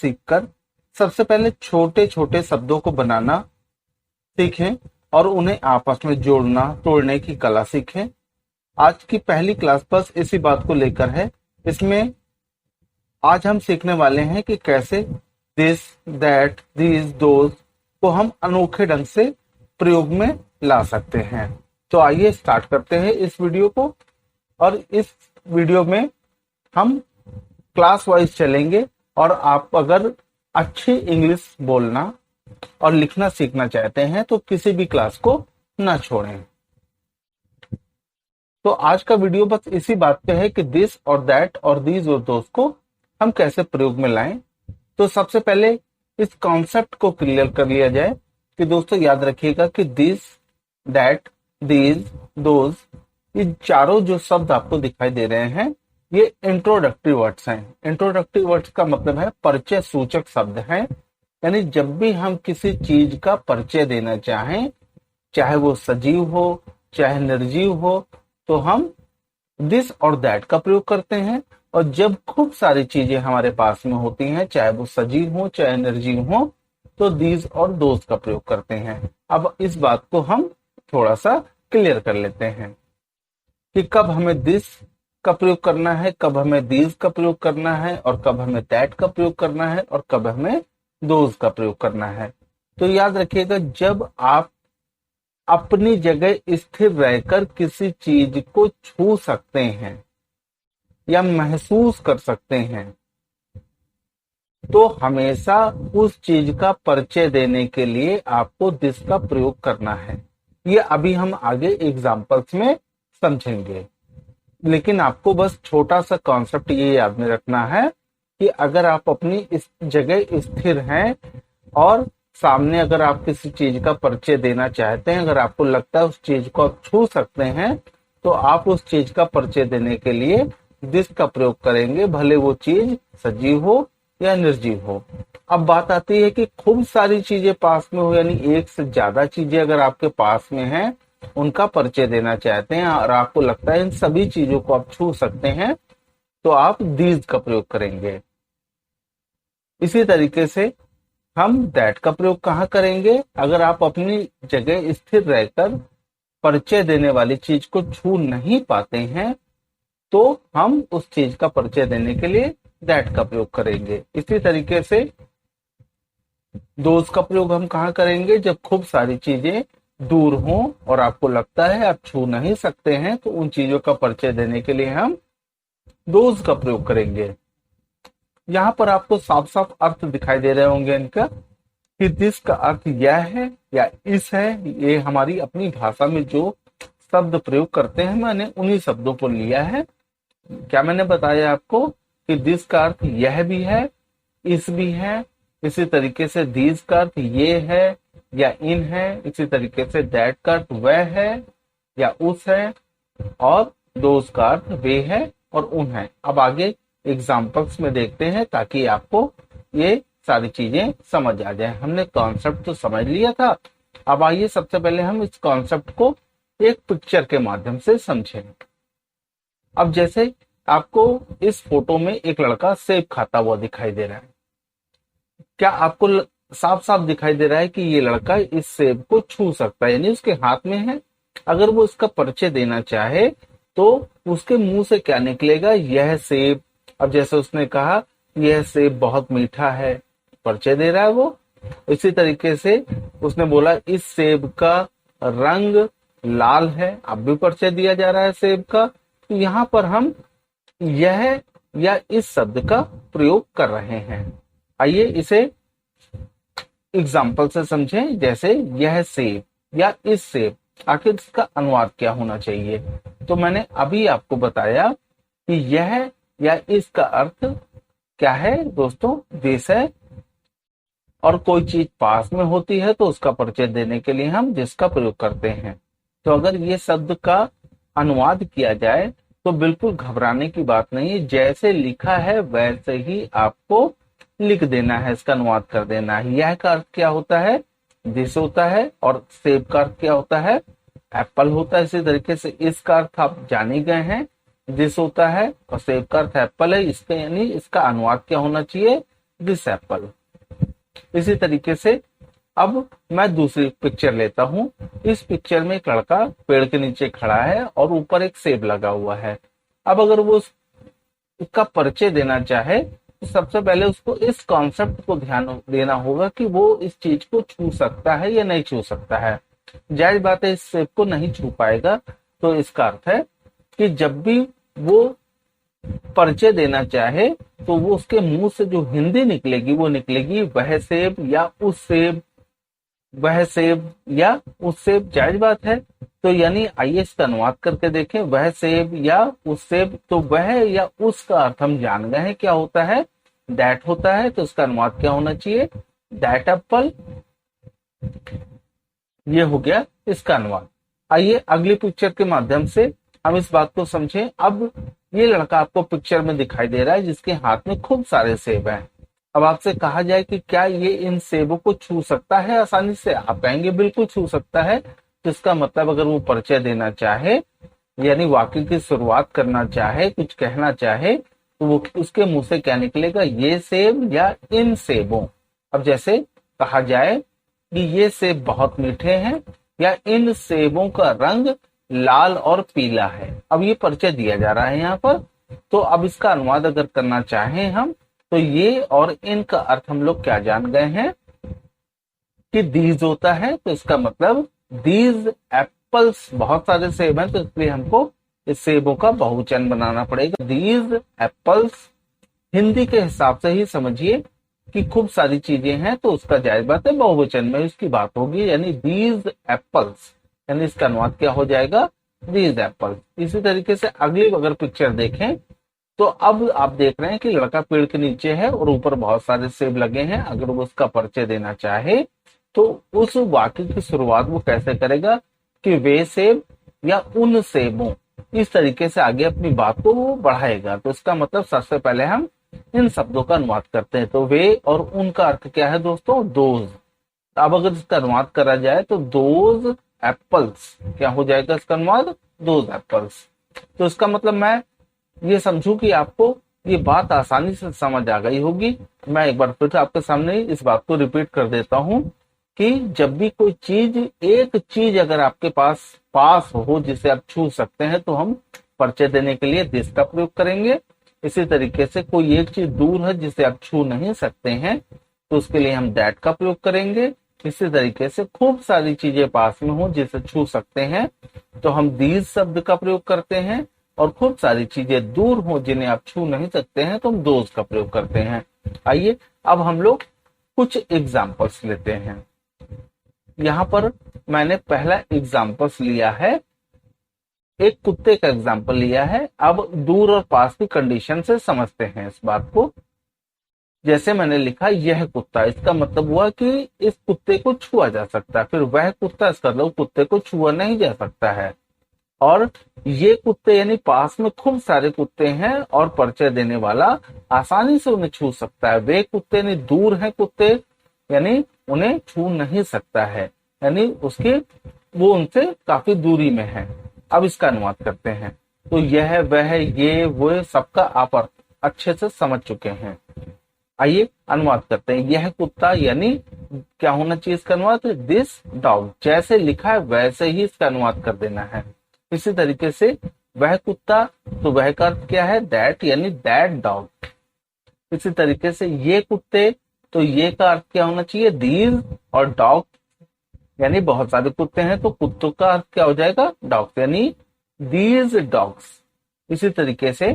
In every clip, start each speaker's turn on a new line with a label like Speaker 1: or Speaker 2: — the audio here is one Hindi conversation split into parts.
Speaker 1: सीखकर सबसे पहले छोटे छोटे शब्दों को बनाना सीखें और उन्हें आपस में जोड़ना तोड़ने की कला सीखें। आज की पहली क्लास बस इसी बात को लेकर है। इसमें आज हम सीखने वाले हैं कि कैसे दिस, दैट, दीज, दोज को हम अनोखे ढंग से प्रयोग में ला सकते हैं। तो आइए स्टार्ट करते हैं इस वीडियो को। और इस वीडियो में हम क्लास वाइज चलेंगे और आप अगर अच्छी इंग्लिश बोलना और लिखना सीखना चाहते हैं तो किसी भी क्लास को ना छोड़ें। तो आज का वीडियो बस इसी बात पे है कि दिस और दैट और दीज और दोस्त को हम कैसे प्रयोग में लाएं। तो सबसे पहले इस कॉन्सेप्ट को क्लियर कर लिया जाए कि दोस्तों याद रखिएगा कि दिस, दैट, दीज, दोज ये चारों जो शब्द आपको दिखाई दे रहे हैं ये इंट्रोडक्टिव वर्ड्स हैं। इंट्रोडक्टिव वर्ड्स का मतलब है परिचय सूचक शब्द हैं। यानी जब भी हम किसी चीज का परिचय देना चाहें, चाहे वो सजीव हो चाहे निर्जीव हो, तो हम दिस और दैट का प्रयोग करते हैं। और जब खूब सारी चीजें हमारे पास में होती हैं, चाहे वो सजीव हो चाहे निर्जीव हो, तो दीज और दोज का प्रयोग करते हैं। अब इस बात को हम थोड़ा सा क्लियर कर लेते हैं कि कब हमें दिस का प्रयोग करना है, कब हमें दीज का प्रयोग करना है और कब हमें दैट का प्रयोग करना है और कब हमें दोज का प्रयोग करना है। तो याद रखिएगा, जब आप अपनी जगह स्थिर रहकर किसी चीज को छू सकते हैं या महसूस कर सकते हैं, तो हमेशा उस चीज का परिचय देने के लिए आपको दिस का प्रयोग करना है। ये अभी हम आगे एग्जाम्पल्स में समझेंगे, लेकिन आपको बस छोटा सा कॉन्सेप्ट ये याद में रखना है कि अगर आप अपनी इस जगह स्थिर हैं और सामने अगर आप किसी चीज का परिचय देना चाहते हैं, अगर आपको लगता है उस चीज को आप छू सकते हैं, तो आप उस चीज का परिचय देने के लिए दिस का प्रयोग करेंगे, भले वो चीज सजीव हो या निर्जीव हो। अब बात आती है कि खूब सारी चीजें पास में हो, यानी एक से ज्यादा चीजें अगर आपके पास में हैं, उनका परिचय देना चाहते हैं और आपको लगता है इन सभी चीजों को आप छू सकते हैं, तो आप दीज का प्रयोग करेंगे। इसी तरीके से हम दैट का प्रयोग कहाँ करेंगे? अगर आप अपनी जगह स्थिर रहकर परिचय देने वाली चीज को छू नहीं पाते हैं, तो हम उस चीज का परिचय देने के लिए दैट का प्रयोग करेंगे। इसी तरीके से दोज का प्रयोग हम कहाँ करेंगे? जब खूब सारी चीजें दूर हों और आपको लगता है आप छू नहीं सकते हैं, तो उन चीजों का परिचय देने के लिए हम दोज का प्रयोग करेंगे। यहाँ पर आपको साफ साफ अर्थ दिखाई दे रहे होंगे इनका कि दिस का अर्थ यह है या इस है। ये हमारी अपनी भाषा में जो शब्द प्रयोग करते हैं, मैंने उन्हीं शब्दों को लिया है। क्या मैंने बताया आपको कि दिस का अर्थ यह भी है, इस भी है। इसी तरीके से दीज का अर्थ ये है या इन है। इसी तरीके से दैट का अर्थ वह है या उस है, और दोज का अर्थ वे है और उन है। अब आगे एग्जाम्पल्स में देखते हैं ताकि आपको ये सारी चीजें समझ आ जाए। हमने कॉन्सेप्ट तो समझ लिया था, अब आइए सबसे पहले हम इस कॉन्सेप्ट को एक पिक्चर के माध्यम से समझें। अब जैसे आपको इस फोटो में एक लड़का सेब खाता हुआ दिखाई दे रहा है। क्या आपको साफ साफ दिखाई दे रहा है कि ये लड़का इस सेब को छू सकता है, यानी उसके हाथ में है। अगर वो इसका परिचय देना चाहे तो उसके मुंह से क्या निकलेगा? यह सेब। अब जैसे उसने कहा यह सेब बहुत मीठा है, परिचय दे रहा है वो। इसी तरीके से उसने बोला इस सेब का रंग लाल है, अब भी परिचय दिया जा रहा है सेब का। तो यहाँ पर हम यह या इस शब्द का प्रयोग कर रहे हैं। आइए इसे एग्जाम्पल से समझें। जैसे यह सेब या इस सेब, आखिर इसका अनुवाद क्या होना चाहिए? तो मैंने अभी आपको बताया कि यह या इसका अर्थ क्या है दोस्तों? दिस है। और कोई चीज पास में होती है तो उसका परिचय देने के लिए हम दिस का प्रयोग करते हैं। तो अगर ये शब्द का अनुवाद किया जाए तो बिल्कुल घबराने की बात नहीं है, जैसे लिखा है वैसे ही आपको लिख देना है, इसका अनुवाद कर देना है। यह का अर्थ क्या होता है? दिस होता है। और सेब का अर्थ क्या होता है? एप्पल होता है। इसी तरीके से इसका अर्थ आप जान ही गए हैं, दिस होता है और सेब का अर्थ एप्पल है। इसका यानी इसका अनुवाद क्या होना चाहिए? This Apple. इसी तरीके से अब मैं दूसरी पिक्चर लेता हूं। इस पिक्चर में एक लड़का पेड़ के नीचे खड़ा है और ऊपर एक सेब लगा हुआ है। अब अगर वो उसका परिचय देना चाहे तो सबसे पहले उसको इस कॉन्सेप्ट को ध्यान देना होगा कि वो इस चीज को छू सकता है या नहीं छू सकता है। जायज बात है, इस सेब को नहीं छू पाएगा, तो इसका अर्थ है कि जब भी वो परिचय देना चाहे तो वो उसके मुंह से जो हिंदी निकलेगी वो निकलेगी वह सेब या उस सेब, वह सेब या उस सेब। जायज बात है। तो यानी आइए इसका अनुवाद करके देखें। वह सेब या उस सेब, तो वह या उस का अर्थ हम जान गए हैं क्या होता है, दैट होता है। तो इसका अनुवाद क्या होना चाहिए, दैट एप्पल। ये हो गया इसका अनुवाद। आइए अगली पिक्चर के माध्यम से हम इस बात को समझें। अब ये लड़का आपको पिक्चर में दिखाई दे रहा है जिसके हाथ में खूब सारे सेब हैं। अब आपसे कहा जाए कि क्या ये इन सेबों को छू सकता है आसानी से, आप कहेंगे बिल्कुल छू सकता है। तो इसका मतलब अगर वो परिचय देना चाहे यानी वाक्य की शुरुआत करना चाहे, कुछ कहना चाहे, तो वो उसके मुंह से क्या निकलेगा, ये सेब या इन सेबों। अब जैसे कहा जाए कि ये सेब बहुत मीठे हैं या इन सेबों का रंग लाल और पीला है। अब ये परिचय दिया जा रहा है यहाँ पर। तो अब इसका अनुवाद अगर करना चाहें हम, तो ये और इन का अर्थ हम लोग क्या जान गए हैं कि दीज होता है। तो इसका मतलब दीज एप्पल्स, बहुत सारे सेब हैं तो इसलिए हमको इस सेबों का बहुवचन बनाना पड़ेगा, दीज एप्पल्स। हिंदी के हिसाब से ही समझिए कि खूब सारी चीजें हैं तो उसका जायज बात है बहुवचन में उसकी बात होगी, यानी दीज एप्पल्स, यानी इसका अनुवाद क्या हो जाएगा, दीज एप्पल्स। इसी तरीके से अगली अगर पिक्चर देखें तो अब आप देख रहे हैं कि लड़का पेड़ के नीचे है और ऊपर बहुत सारे सेब लगे हैं। अगर वो उसका परिचय देना चाहे तो उस वाक्य की शुरुआत वो कैसे करेगा कि वे सेब या उन सेबों, इस तरीके से आगे अपनी बात को वो बढ़ाएगा। तो इसका मतलब सबसे पहले हम इन शब्दों का अनुवाद करते हैं। तो वे और उनका अर्थ क्या है दोस्तों, दोज। अब अगर इसका अनुवाद करा जाए तो दोज एप्पल्स, क्या हो जाएगा इसका अनुवाद, दोज एप्पल्स। तो इसका मतलब मैं ये समझू कि आपको ये बात आसानी से समझ आ गई होगी। मैं एक बार फिर आपके सामने इस बात को रिपीट कर देता हूं कि जब भी कोई चीज, एक चीज अगर आपके पास हो जिसे आप छू सकते हैं तो हम परिचय देने के लिए दिस का प्रयोग करेंगे। इसी तरीके से कोई एक चीज दूर है जिसे आप छू नहीं सकते हैं तो उसके लिए हम दैट का प्रयोग करेंगे। इसी तरीके से खूब सारी चीजें पास में हो जिसे छू सकते हैं तो हम दीज शब्द का प्रयोग करते हैं, और खूब सारी चीजें दूर हो जिन्हें आप छू नहीं सकते हैं तो हम दोज का प्रयोग करते हैं। आइए अब हम लोग कुछ एग्जाम्पल्स लेते हैं। यहाँ पर मैंने पहला एग्जाम्पल्स लिया है, एक कुत्ते का एग्जाम्पल लिया है। अब दूर और पास की कंडीशन से समझते हैं इस बात को। जैसे मैंने लिखा यह कुत्ता, इसका मतलब हुआ कि इस कुत्ते को छुआ जा सकता है। फिर वह कुत्ता, इसका मतलब कुत्ते को छुआ नहीं जा सकता है। और ये कुत्ते यानी पास में खूब सारे कुत्ते हैं और परिचय देने वाला आसानी से उन्हें छू सकता है। वे कुत्ते यानी दूर हैं कुत्ते, यानी उन्हें छू नहीं सकता है, यानी उसके वो उनसे काफी दूरी में है। अब इसका अनुवाद करते हैं। तो यह, वह, ये, वो सबका आप अच्छे से समझ चुके हैं। आइए अनुवाद करते हैं। यह कुत्ता यानी क्या होना चाहिए इसका अनुवाद, दिस डॉग। जैसे लिखा है वैसे ही इसका अनुवाद कर देना है। इसी तरीके से वह कुत्ता, तो वह का अर्थ क्या है, दैट, यानी दैट डॉग। इसी तरीके से ये कुत्ते, तो ये का अर्थ क्या होना चाहिए, दीज, और डॉग यानी बहुत सारे कुत्ते हैं तो कुत्तों का अर्थ क्या हो जाएगा, डॉग्स, यानी दीज डॉग्स। इसी तरीके से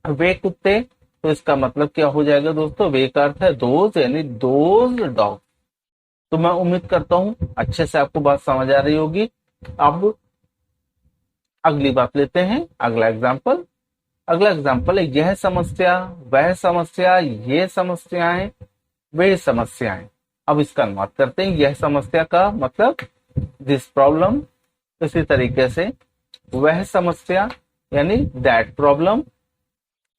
Speaker 1: वे कुत्ते, तो इसका मतलब क्या हो जाएगा दोस्तों, वे का अर्थ है दोज, यानी दोज डॉग्स। तो मैं उम्मीद करता हूं अच्छे से आपको बात समझ आ रही होगी। अब अगली बात लेते हैं, अगला एग्जाम्पल। अगला एग्जाम्पल है यह समस्या, वह समस्या, ये समस्याएं, वे समस्याएं। अब इसका अनुवाद करते हैं। यह समस्या का मतलब दिस प्रॉब्लम। इसी तरीके से वह समस्या यानी दैट प्रॉब्लम,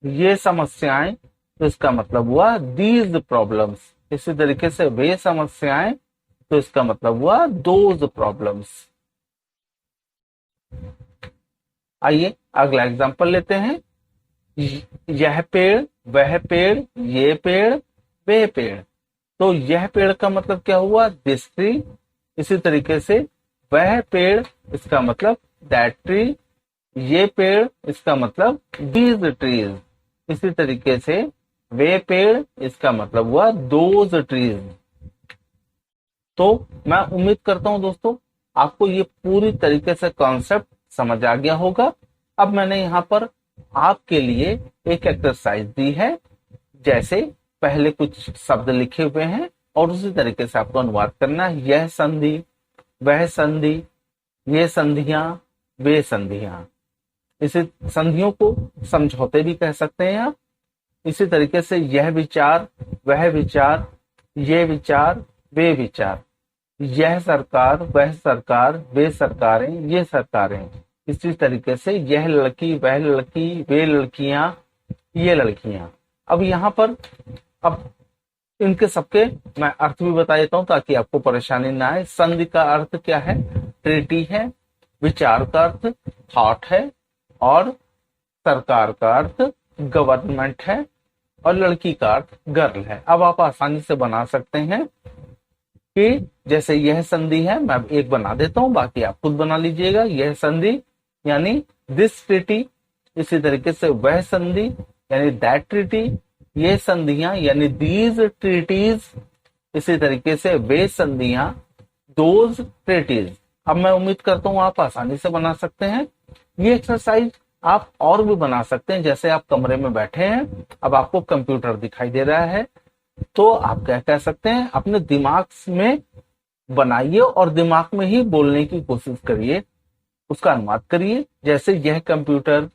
Speaker 1: ये समस्याएं, तो इसका मतलब हुआ दीज प्रॉब्लम्स। इसी तरीके से वे समस्याएं, तो इसका मतलब हुआ दोज प्रॉब्लम्स। आइए अगला एग्जाम्पल लेते हैं। यह पेड़, वह पेड़, ये पेड़, वे पेड़। तो यह पेड़ का मतलब क्या हुआ, दिस ट्री। इसी तरीके से वह पेड़, इसका मतलब दैट ट्री। ये पेड़, इसका मतलब दीज ट्रीज। इसी तरीके से वे पेड़, इसका मतलब हुआ दोज ट्रीज। तो मैं उम्मीद करता हूं दोस्तों आपको ये पूरी तरीके से कॉन्सेप्ट समझ आ गया होगा। अब मैंने यहाँ पर आपके लिए एक एक्सरसाइज दी है, जैसे पहले कुछ शब्द लिखे हुए हैं और उसी तरीके से आपको अनुवाद करना है। यह संधि, वह संधि, ये संधियां, वे संधियां। इसी संधियों को समझौते भी कह सकते हैं आप। इसी तरीके से यह विचार, वह विचार, ये विचार, वे विचार। यह सरकार, वह सरकार, वे सरकारें, ये सरकारें। इसी तरीके से यह लड़की, वह लड़की, वे लड़कियां, ये लड़कियां। अब यहाँ पर अब इनके सबके मैं अर्थ भी बता देता हूं ताकि आपको परेशानी ना आए। संधि का अर्थ क्या है, ट्रीटी है। विचार का अर्थ थॉट है। और सरकार का अर्थ गवर्नमेंट है। और लड़की का अर्थ गर्ल है। अब आप आसानी से बना सकते हैं कि जैसे यह संधि है, मैं एक बना देता हूं, बाकी आप खुद बना लीजिएगा। यह संधि यानी दिस ट्रीटी। इसी तरीके से वह संधि यानी दैट ट्रीटी। ये संधियां यानी दीज ट्रीटीज। इसी तरीके से वे संधियां दोज ट्रीटीज। अब मैं उम्मीद करता हूं आप आसानी से बना सकते हैं। ये एक्सरसाइज आप और भी बना सकते हैं। जैसे आप कमरे में बैठे हैं, अब आपको कंप्यूटर दिखाई दे रहा है, तो आप क्या कह सकते हैं, अपने दिमाग में बनाइए और दिमाग में ही बोलने की कोशिश करिए, उसका अनुवाद करिए। जैसे यह कंप्यूटर,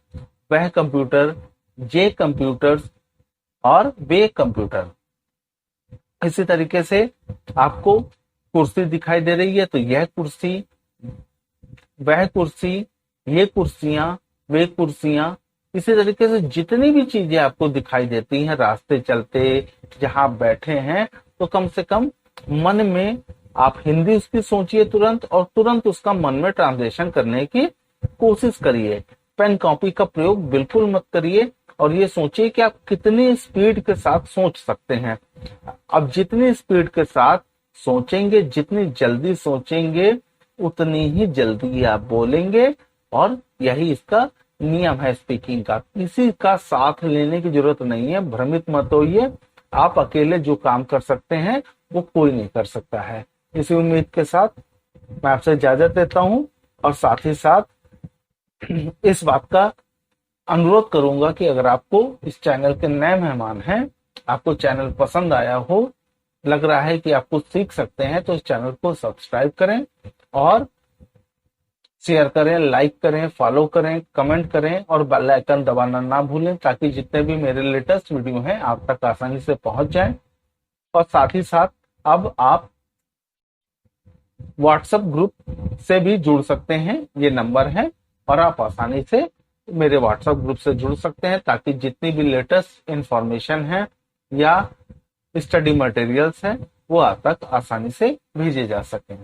Speaker 1: वह कंप्यूटर, ये कंप्यूटर्स और वे कंप्यूटर। इसी तरीके से आपको कुर्सी दिखाई दे रही है, तो यह कुर्सी, वह कुर्सी, ये कुर्सियां, वे कुर्सियां। इसी तरीके से जितनी भी चीजें आपको दिखाई देती हैं रास्ते चलते, जहां बैठे हैं, तो कम से कम मन में आप हिंदी उसकी सोचिए तुरंत, और तुरंत उसका मन में ट्रांसलेशन करने की कोशिश करिए। पेन कॉपी का प्रयोग बिल्कुल मत करिए और ये सोचिए कि आप कितनी स्पीड के साथ सोच सकते हैं। अब जितनी स्पीड के साथ सोचेंगे, जितनी जल्दी सोचेंगे, उतनी ही जल्दी आप बोलेंगे। और यही इसका नियम है स्पीकिंग का। किसी का साथ लेने की जरूरत नहीं है, भ्रमित मत होइए। आप अकेले जो काम कर सकते हैं वो कोई नहीं कर सकता है। इसी उम्मीद के साथ मैं आपसे इजाजत लेता हूं और साथ ही साथ इस बात का अनुरोध करूंगा कि अगर आपको इस चैनल के नए मेहमान हैं, आपको चैनल पसंद आया हो, लग रहा है कि आप कुछ सीख सकते हैं, तो इस चैनल को सब्सक्राइब करें और शेयर करें, लाइक करें, फॉलो करें, कमेंट करें और बेल आइकन दबाना ना भूलें, ताकि जितने भी मेरे लेटेस्ट वीडियो हैं आप तक आसानी से पहुंच जाएं। और साथ ही साथ अब आप व्हाट्सएप ग्रुप से भी जुड़ सकते हैं, ये नंबर है, और आप आसानी से मेरे व्हाट्सएप ग्रुप से जुड़ सकते हैं, ताकि जितनी भी लेटेस्ट इंफॉर्मेशन है या स्टडी मटेरियल्स हैं वो आप तक आसानी से भेजे जा सकें।